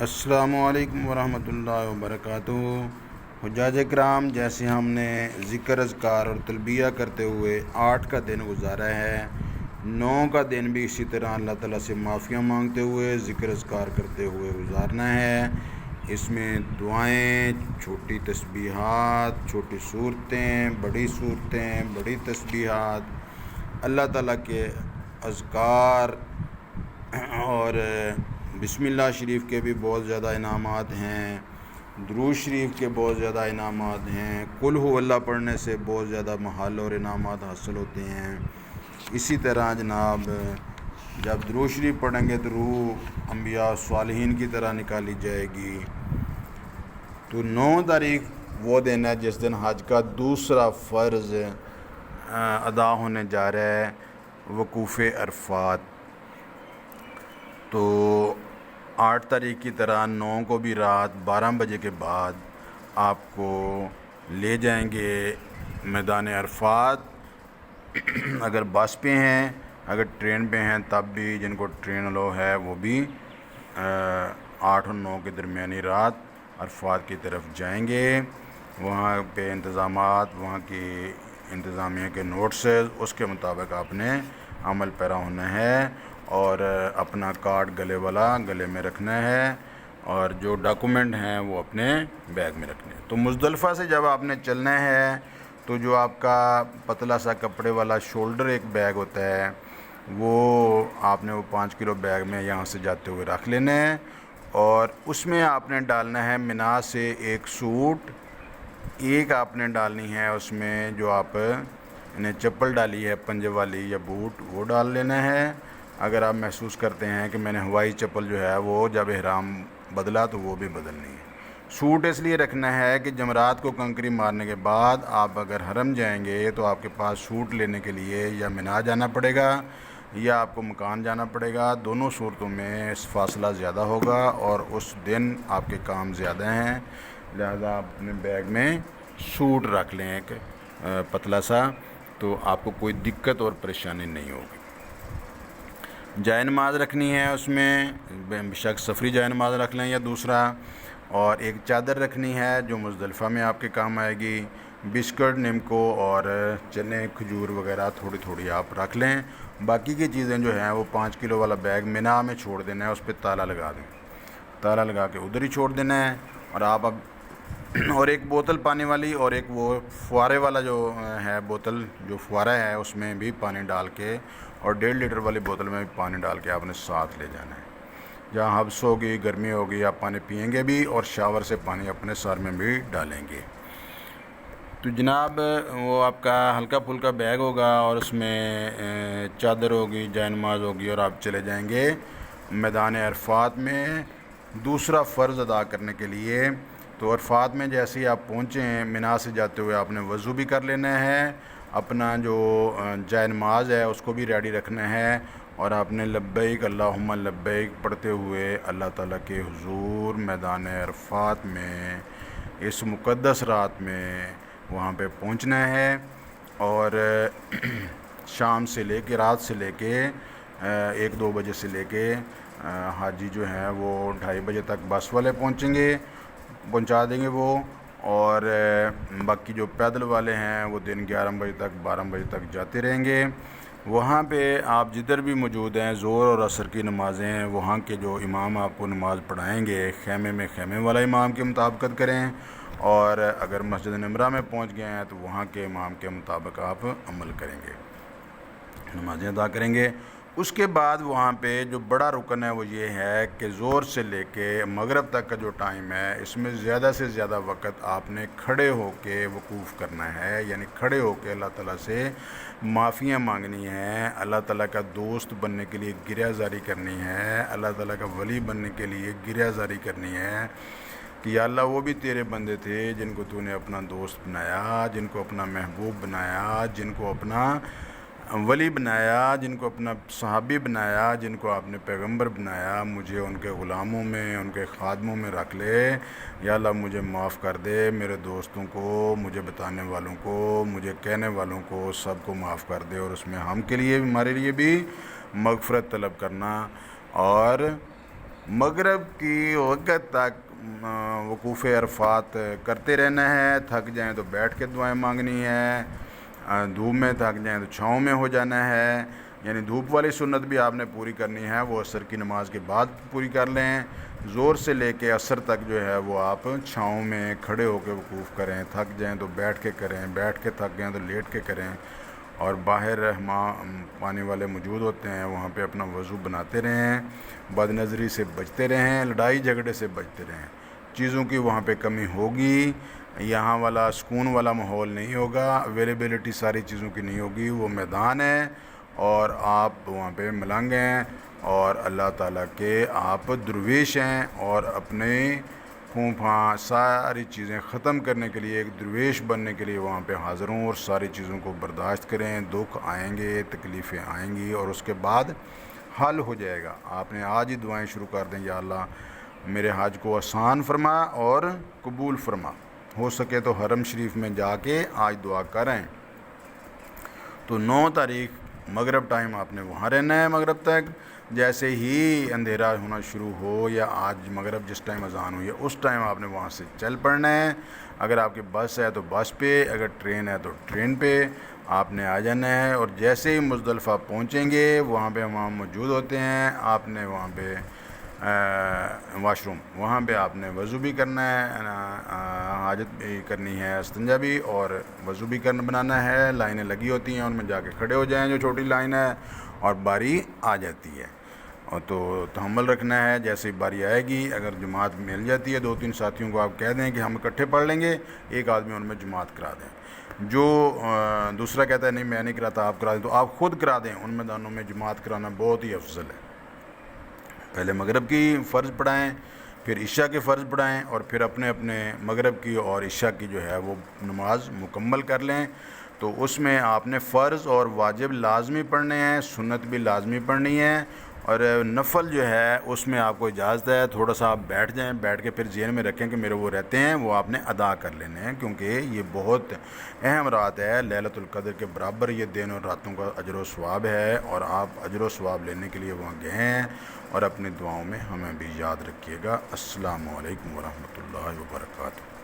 السلام علیکم ورحمۃ اللہ وبرکاتہ۔ حجاج کرام، جیسے ہم نے ذکر اذکار اور تلبیہ کرتے ہوئے 8 کا دن گزارا ہے، 9 کا دن بھی اسی طرح اللہ تعالیٰ سے معافیاں مانگتے ہوئے ذکر اذکار کرتے ہوئے گزارنا ہے۔ اس میں دعائیں، چھوٹی تسبیحات، چھوٹی صورتیں، بڑی تسبیحات، اللہ تعالیٰ کے اذکار اور بسم اللہ شریف کے بھی بہت زیادہ انعامات ہیں، درود شریف کے بہت زیادہ انعامات ہیں، قل ہو اللہ پڑھنے سے بہت زیادہ محال اور انعامات حاصل ہوتے ہیں۔ اسی طرح جناب جب درود شریف پڑھیں گے تو روح انبیاء صالحین کی طرح نکالی جائے گی۔ تو 9 تاریخ وہ دن ہے جس دن حج کا دوسرا فرض ادا ہونے جا رہا ہے، وقوف عرفات۔ تو 8 تاریخ کی طرح 9 کو بھی رات 12 بجے کے بعد آپ کو لے جائیں گے میدان عرفات۔ اگر بس پہ ہیں، اگر ٹرین پہ ہیں تب بھی، جن کو ٹرین الاؤ ہے وہ بھی 8 اور 9 کے درمیانی رات عرفات کی طرف جائیں گے۔ وہاں پہ انتظامات، وہاں کی انتظامیہ کے نوٹسز، اس کے مطابق آپ نے عمل پیرا ہونا ہے اور اپنا کارڈ گلے میں رکھنا ہے، اور جو ڈاکومنٹ ہیں وہ اپنے بیگ میں رکھنے ہیں۔ تو مزدلفہ سے جب آپ نے چلنا ہے تو جو آپ کا پتلا سا کپڑے والا شولڈر ایک بیگ ہوتا ہے، وہ آپ نے وہ 5 کلو بیگ میں یہاں سے جاتے ہوئے رکھ لینا ہے، اور اس میں آپ نے ڈالنا ہے منا سے ایک سوٹ، ایک آپ نے ڈالنی ہے اس میں جو آپ نے چپل ڈالی ہے پنجے والی یا بوٹ، وہ ڈال لینا ہے۔ اگر آپ محسوس کرتے ہیں کہ میں نے ہوائی چپل جو ہے وہ جب احرام بدلا تو وہ بھی بدلنی ہے۔ سوٹ اس لیے رکھنا ہے کہ جمرات کو کنکری مارنے کے بعد آپ اگر حرم جائیں گے تو آپ کے پاس سوٹ لینے کے لیے یا منا جانا پڑے گا یا آپ کو مکان جانا پڑے گا۔ دونوں صورتوں میں فاصلہ زیادہ ہوگا اور اس دن آپ کے کام زیادہ ہیں، لہذا آپ اپنے بیگ میں سوٹ رکھ لیں ایک پتلا سا، تو آپ کو کوئی دقت اور پریشانی نہیں ہوگی۔ جائے نماز رکھنی ہے، اس میں بے شک سفری جائے نماز رکھ لیں یا دوسرا، اور ایک چادر رکھنی ہے جو مزدلفہ میں آپ کے کام آئے گی۔ بسکٹ، نمکو اور چنے، کھجور وغیرہ تھوڑی تھوڑی آپ رکھ لیں۔ باقی کی چیزیں جو ہیں وہ 5 کلو والا بیگ منا میں چھوڑ دینا ہے، اس پہ تالا لگا دیں، تالا لگا کے ادھر ہی چھوڑ دینا ہے۔ اور آپ اب اور ایک بوتل پانی والی اور ایک وہ فوارے والا جو ہے بوتل، جو فوارہ ہے اس میں بھی پانی ڈال کے، اور 1.5 لیٹر والی بوتل میں بھی پانی ڈال کے آپ نے ساتھ لے جانا ہے۔ جہاں حبس ہوگی، گرمی ہوگی، آپ پانی پئیں گے بھی اور شاور سے پانی اپنے سر میں بھی ڈالیں گے۔ تو جناب وہ آپ کا ہلکا پھلکا بیگ ہوگا اور اس میں چادر ہوگی، جائے نماز ہوگی، اور آپ چلے جائیں گے میدان عرفات میں دوسرا فرض ادا کرنے کے لیے۔ تو عرفات میں جیسے ہی آپ پہنچیں، منا سے جاتے ہوئے آپ نے وضو بھی کر لینا ہے، اپنا جو جائے نماز ہے اس کو بھی ریڈی رکھنا ہے، اور آپ نے لبیک اللہم لبیک پڑھتے ہوئے اللہ تعالیٰ کے حضور میدان عرفات میں اس مقدس رات میں وہاں پہ پہنچنا ہے۔ اور شام سے لے کے، رات سے لے کے 1-2 بجے سے لے کے حاجی جو ہیں وہ 2:30 بجے تک بس والے پہنچا دیں گے وہ، اور باقی جو پیدل والے ہیں وہ دن 11 بجے تک، 12 بجے تک جاتے رہیں گے۔ وہاں پہ آپ جدھر بھی موجود ہیں، ظہر اور عصر کی نمازیں وہاں کے جو امام آپ کو نماز پڑھائیں گے، خیمے میں خیمے والا امام کی مطابقت کریں، اور اگر مسجد نمرہ میں پہنچ گئے ہیں تو وہاں کے امام کے مطابق آپ عمل کریں گے، نمازیں ادا کریں گے۔ اس کے بعد وہاں پہ جو بڑا رکن ہے وہ یہ ہے کہ زور سے لے کے مغرب تک کا جو ٹائم ہے، اس میں زیادہ سے زیادہ وقت آپ نے کھڑے ہو کے وقوف کرنا ہے، یعنی کھڑے ہو کے اللہ تعالیٰ سے معافیاں مانگنی ہیں، اللہ تعالیٰ کا دوست بننے کے لیے گریہ زاری کرنی ہے، اللہ تعالیٰ کا ولی بننے کے لیے گریہ زاری کرنی ہے کہ یا اللہ وہ بھی تیرے بندے تھے جن کو تو نے اپنا دوست بنایا، جن کو اپنا محبوب بنایا، جن کو اپنا ولی بنایا، جن کو اپنا صحابی بنایا، جن کو آپ نے پیغمبر بنایا، مجھے ان کے غلاموں میں، ان کے خادموں میں رکھ لے۔ یا اللہ مجھے معاف کر دے، میرے دوستوں کو، مجھے بتانے والوں کو، مجھے کہنے والوں کو، سب کو معاف کر دے، اور اس میں ہم کے لیے، ہمارے لیے بھی مغفرت طلب کرنا، اور مغرب کی وقت تک وقوف عرفات کرتے رہنا ہے. تھک جائیں تو بیٹھ کے دعائیں مانگنی ہے. دھوپ میں تھک جائیں تو چھاؤں میں ہو جانا ہے. یعنی دھوپ والی سنت بھی آپ نے پوری کرنی ہے، وہ عصر کی نماز کے بعد پوری کر لیں. زور سے لے کے عصر تک جو ہے وہ آپ چھاؤں میں کھڑے ہو کے وقوف کریں. تھک جائیں تو بیٹھ کے کریں، بیٹھ کے تھک گئیں تو لیٹ کے کریں. اور باہر پانی والے موجود ہوتے ہیں، وہاں پہ اپنا وضو بناتے رہیں. بد نظری سے بچتے رہیں، لڑائی جھگڑے سے بچتے رہیں. چیزوں کی وہاں پہ کمی ہوگی، یہاں والا سکون والا ماحول نہیں ہوگا، اویلیبلٹی ساری چیزوں کی نہیں ہوگی. وہ میدان ہے اور آپ وہاں پہ ملنگ ہیں اور اللہ تعالیٰ کے آپ درویش ہیں، اور اپنے پھونپھاں ساری چیزیں ختم کرنے کے لیے، ایک درویش بننے کے لیے وہاں پہ حاضر ہوں، اور ساری چیزوں کو برداشت کریں. دکھ آئیں گے، تکلیفیں آئیں گی، اور اس کے بعد حل ہو جائے گا. آپ نے آج ہی دعائیں شروع کر دیں، یا اللہ میرے حج کو آسان فرما اور قبول فرما. ہو سکے تو حرم شریف میں جا کے آج دعا کریں. تو 9 تاریخ مغرب ٹائم آپ نے وہاں رہنا ہے. مغرب تک جیسے ہی اندھیرا ہونا شروع ہو، یا آج مغرب جس ٹائم اذان ہوئی ہے اس ٹائم آپ نے وہاں سے چل پڑنا ہے. اگر آپ کے بس ہے تو بس پہ، اگر ٹرین ہے تو ٹرین پہ آپ نے آ جانا ہے. اور جیسے ہی مزدلفہ پہنچیں گے، وہاں پہ ہم موجود ہوتے ہیں. آپ نے وہاں پہ واش روم، وہاں پہ آپ نے وضو بھی کرنا ہے، حاجت بھی کرنی ہے، استنجا بھی، اور وضو بھی بنانا ہے. لائنیں لگی ہوتی ہیں، ان میں جا کے کھڑے ہو جائیں جو چھوٹی لائن ہے، اور باری آ جاتی ہے. اور تو تحمل رکھنا ہے. جیسے ہی باری آئے گی، اگر جماعت مل جاتی ہے 2-3 ساتھیوں کو آپ کہہ دیں کہ ہم اکٹھے پڑھ لیں گے، ایک آدمی ان میں جماعت کرا دیں. جو دوسرا کہتا ہے نہیں میں نہیں کراتا آپ کرا دیں، تو آپ خود کرا دیں. ان میدانوں میں جماعت کرانا بہت ہی افضل ہے. پہلے مغرب کی فرض پڑھائیں، پھر عشاء کے فرض پڑھائیں، اور پھر اپنے اپنے مغرب کی اور عشاء کی جو ہے وہ نماز مکمل کر لیں. تو اس میں آپ نے فرض اور واجب لازمی پڑھنے ہیں، سنت بھی لازمی پڑھنی ہے. اور نفل جو ہے اس میں آپ کو اجازت ہے تھوڑا سا آپ بیٹھ جائیں، بیٹھ کے پھر ذہن میں رکھیں کہ میرے وہ رہتے ہیں، وہ آپ نے ادا کر لینے ہیں. کیونکہ یہ بہت اہم رات ہے، لیلۃ القدر کے برابر یہ دن اور راتوں کا اجر و ثواب ہے. اور آپ اجر و ثواب لینے کے لیے وہاں گئے ہیں. اور اپنی دعاؤں میں ہمیں بھی یاد رکھیے گا. السلام علیکم ورحمۃ اللہ وبرکاتہ.